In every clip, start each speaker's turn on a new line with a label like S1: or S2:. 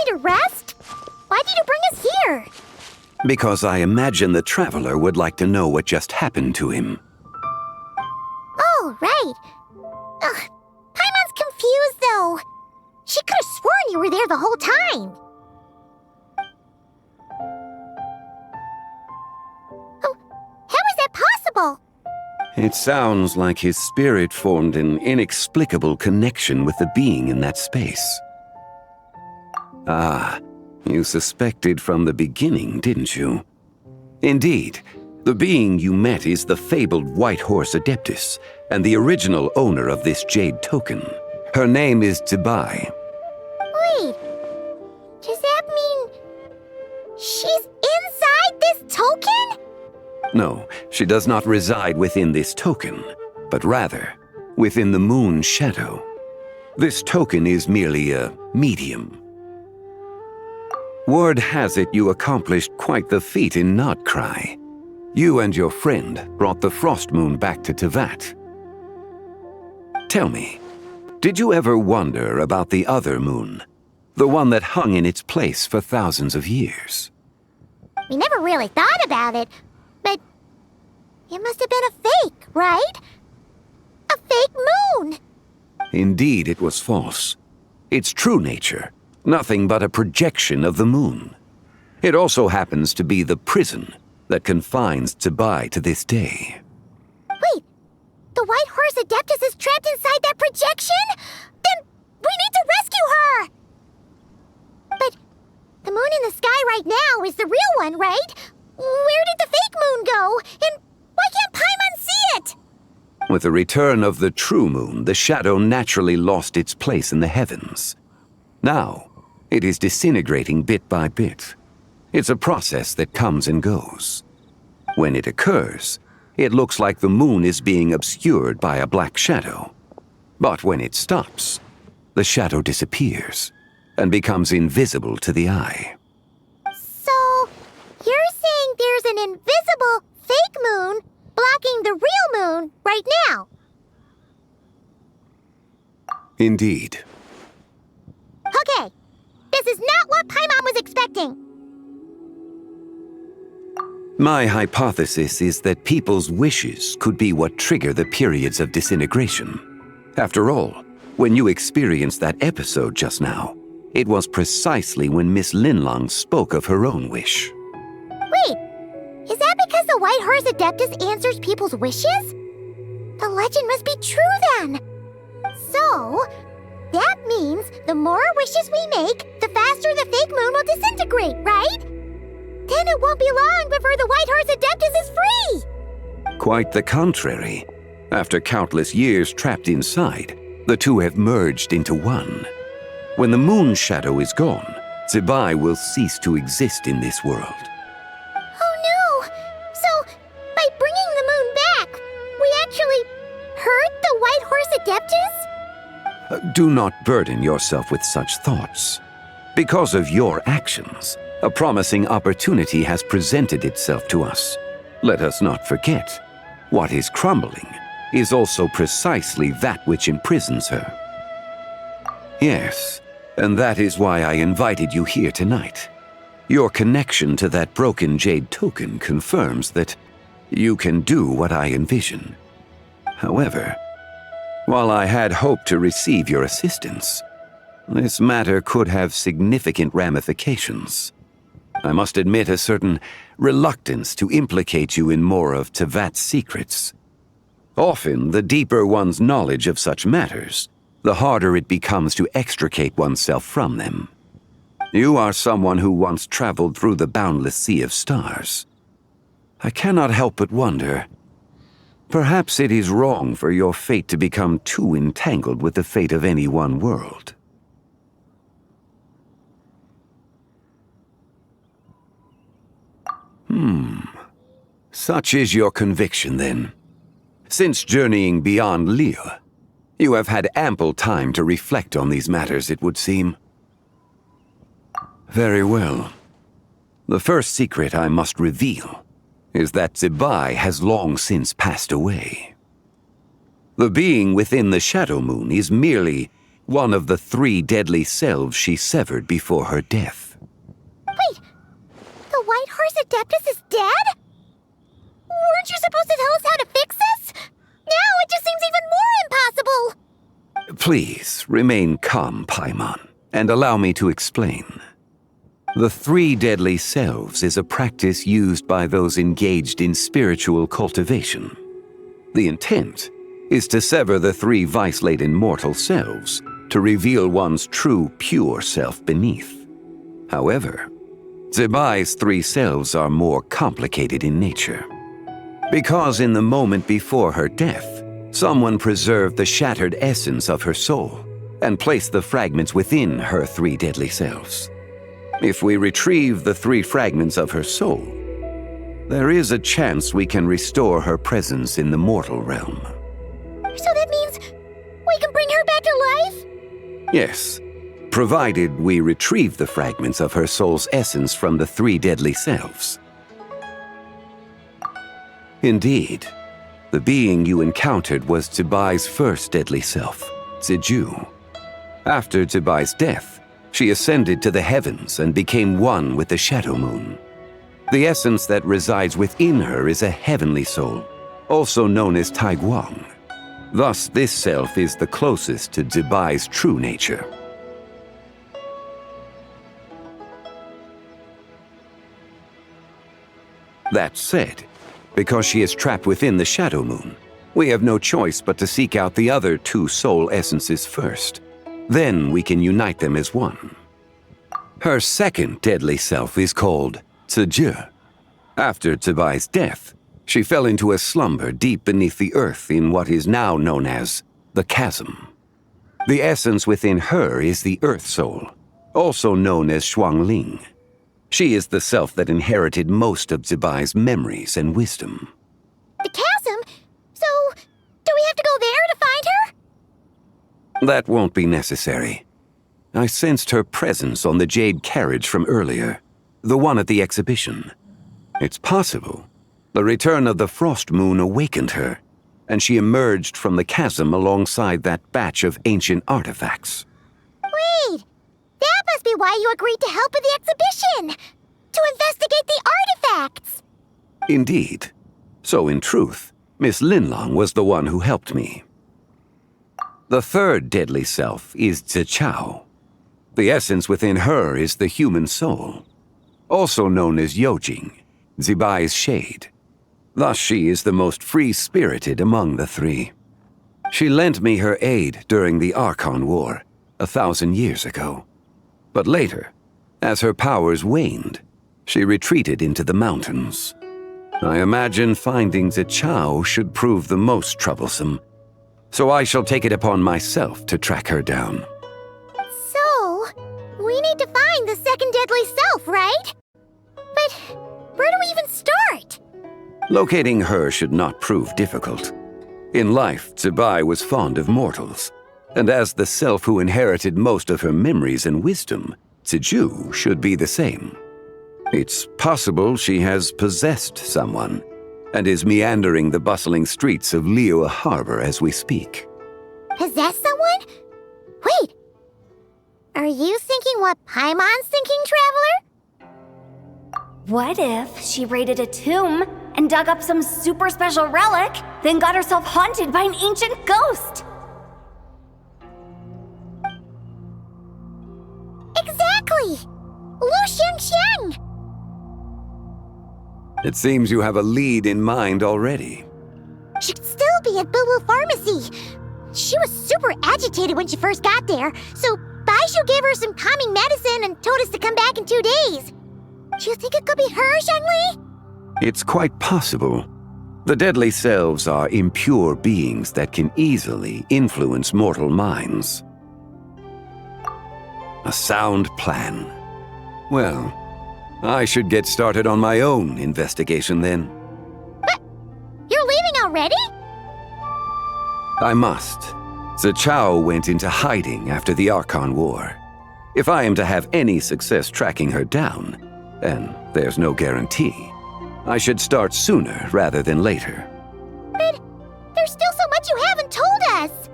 S1: going to rest? Why did you bring us here?
S2: Because I imagine the traveler would like to know what just happened to him.
S1: Oh, right. Ugh, Paimon's confused, though. She could have sworn you were there the whole time. Oh, how is that possible?
S2: It sounds like his spirit formed an inexplicable connection with the being in that space. Ah, you suspected from the beginning, didn't you? Indeed, the being you met is the fabled White Horse Adeptus, and the original owner of this jade token. Her name is Zibai.
S1: Wait, does that mean she's inside this token?
S2: No, she does not reside within this token, but rather within the moon's shadow. This token is merely a medium. Word has it you accomplished quite the feat in Nodkrai. You and your friend brought the Frost Moon back to Teyvat. Tell me, did you ever wonder about the other moon? The one that hung in its place for thousands of years?
S1: We never really thought about it, but it must have been a fake, right? A fake moon!
S2: Indeed, it was false. Its true nature, nothing but a projection of the moon. It also happens to be the prison that confines Zibai to this day.
S1: Wait, the White Horse Adeptus is trapped inside that projection? Then we need to rescue her! But the moon in the sky right now is the real one, right? Where did the fake moon go? And why can't Paimon see it?
S2: With the return of the true moon, the shadow naturally lost its place in the heavens. Now, it is disintegrating bit by bit. It's a process that comes and goes. When it occurs, it looks like the moon is being obscured by a black shadow. But when it stops, the shadow disappears and becomes invisible to the eye.
S1: So, you're saying there's an invisible fake moon blocking the real moon right now?
S2: Indeed.
S1: Okay, this is not what Paimon was expecting.
S2: My hypothesis is that people's wishes could be what trigger the periods of disintegration. After all, when you experienced that episode just now, it was precisely when Miss Linlong spoke of her own wish.
S1: Wait, is that because the White Horse Adeptus answers people's wishes? The legend must be true then. So, that means the more wishes we make, the faster the fake moon will disintegrate, right? Then it won't be long before the White Horse Adeptus is free!
S2: Quite the contrary. After countless years trapped inside, the two have merged into one. When the moon's shadow is gone, Zibai will cease to exist in this world.
S1: Oh no! So, by bringing the moon back, we actually hurt the White Horse Adeptus?
S2: Do not burden yourself with such thoughts. Because of your actions, a promising opportunity has presented itself to us. Let us not forget, what is crumbling is also precisely that which imprisons her. Yes, and that is why I invited you here tonight. Your connection to that broken jade token confirms that you can do what I envision. However, while I had hoped to receive your assistance, this matter could have significant ramifications. I must admit a certain reluctance to implicate you in more of Teyvat's secrets. Often, the deeper one's knowledge of such matters, the harder it becomes to extricate oneself from them. You are someone who once traveled through the boundless sea of stars. I cannot help but wonder, perhaps it is wrong for your fate to become too entangled with the fate of any one world. Such is your conviction, then. Since journeying beyond Liyue, you have had ample time to reflect on these matters, it would seem. Very well. The first secret I must reveal is that Zibai has long since passed away. The being within the Shadow Moon is merely one of the 3 deadly selves she severed before her death.
S1: Wait, the White Horse Adeptus is dead? Weren't you supposed to tell us how to fix this? Now it just seems even more impossible!
S2: Please, remain calm, Paimon, and allow me to explain. The 3 deadly selves is a practice used by those engaged in spiritual cultivation. The intent is to sever the 3 vice-laden mortal selves to reveal one's true, pure self beneath. However, Zibai's 3 selves are more complicated in nature. Because in the moment before her death, someone preserved the shattered essence of her soul and placed the fragments within her 3 deadly selves. If we retrieve the 3 fragments of her soul, there is a chance we can restore her presence in the mortal realm.
S1: So that means we can bring her back to life?
S2: Yes, provided we retrieve the fragments of her soul's essence from the 3 deadly selves. Indeed, the being you encountered was Zibai's first deadly self, Ziju. After Zibai's death, she ascended to the heavens and became one with the Shadow Moon. The essence that resides within her is a heavenly soul, also known as Taiguang. Thus, this self is the closest to Zibai's true nature. That said, because she is trapped within the Shadow Moon, we have no choice but to seek out the other 2 soul essences first. Then we can unite them as one. Her second deadly self is called Ziju. After Zibai's death, she fell into a slumber deep beneath the earth in what is now known as the Chasm. The essence within her is the Earth Soul, also known as Zhongli. She is the self that inherited most of Zibai's memories and wisdom.
S1: The Chasm? So, do we have to go there to find her?
S2: That won't be necessary. I sensed her presence on the jade carriage from earlier, the one at the exhibition. It's possible the return of the Frost Moon awakened her, and she emerged from the chasm alongside that batch of ancient artifacts.
S1: Wait! That must be why you agreed to help with the exhibition! To investigate the artifacts!
S2: Indeed. So in truth, Miss Linlong was the one who helped me. The 3rd deadly self is Zichao. The essence within her is the human soul, also known as Yojing, Zibai's shade. Thus she is the most free-spirited among the 3. She lent me her aid during the Archon War 1,000 years ago. But later, as her powers waned, she retreated into the mountains. I imagine finding Zichao should prove the most troublesome, so I shall take it upon myself to track her down.
S1: So, we need to find the 2nd deadly self, right? But where do we even start?
S2: Locating her should not prove difficult. In life, Zibai was fond of mortals, and as the self who inherited most of her memories and wisdom, Ziju should be the same. It's possible she has possessed someone, and is meandering the bustling streets of Liyue Harbor as we speak.
S1: Possess someone? Wait! Are you thinking what Paimon's thinking, Traveler?
S3: What if she raided a tomb and dug up some super special relic, then got herself haunted by an ancient ghost?
S1: Exactly! Lu Xiangxiang!
S2: It seems you have a lead in mind already.
S1: She'd still be at Boo Boo Pharmacy. She was super agitated when she first got there, so Baishu gave her some calming medicine and told us to come back in 2 days. Do you think it could be her, Zhongli?
S2: It's quite possible. The deadly selves are impure beings that can easily influence mortal minds. A sound plan. Well, I should get started on my own investigation then.
S1: But you're leaving already?
S2: I must. Zichao went into hiding after the Archon War. If I am to have any success tracking her down, and there's no guarantee, I should start sooner rather than later.
S1: But there's still so much you haven't told us!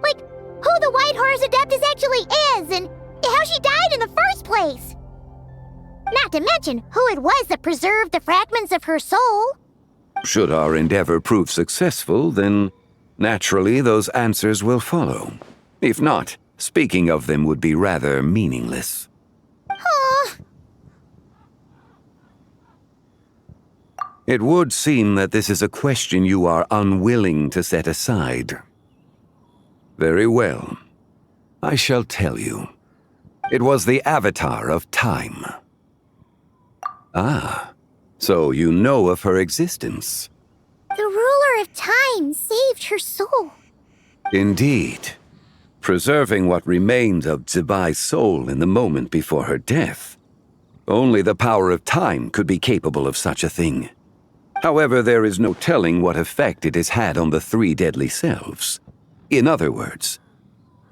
S1: Like, who the White Horse Horus Adeptus actually is, and how she died in the first place. Not to mention who it was that preserved the fragments of her soul.
S2: Should our endeavor prove successful, then naturally those answers will follow. If not, speaking of them would be rather meaningless.
S1: Huh.
S2: It would seem that this is a question you are unwilling to set aside. Very well. I shall tell you. It was the Avatar of Time. Ah, so you know of her existence.
S1: The ruler of time saved her soul.
S2: Indeed. Preserving what remained of Zibai's soul in the moment before her death. Only the power of time could be capable of such a thing. However, there is no telling what effect it has had on the three deadly selves. In other words,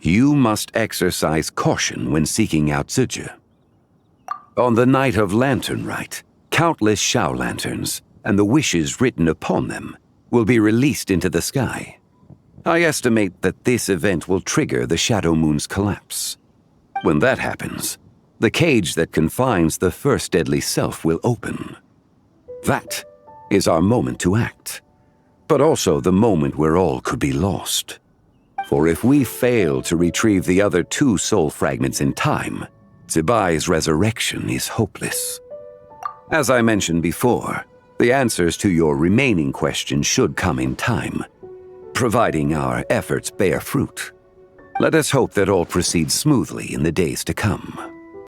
S2: you must exercise caution when seeking out Zhongli. On the night of Lanternlit, countless Shao lanterns and the wishes written upon them will be released into the sky. I estimate that this event will trigger the Shadow Moon's collapse. When that happens, the cage that confines the first deadly self will open. That is our moment to act, but also the moment where all could be lost. For if we fail to retrieve the other two soul fragments in time, Zibai's resurrection is hopeless. As I mentioned before, the answers to your remaining questions should come in time, providing our efforts bear fruit. Let us hope that all proceeds smoothly in the days to come.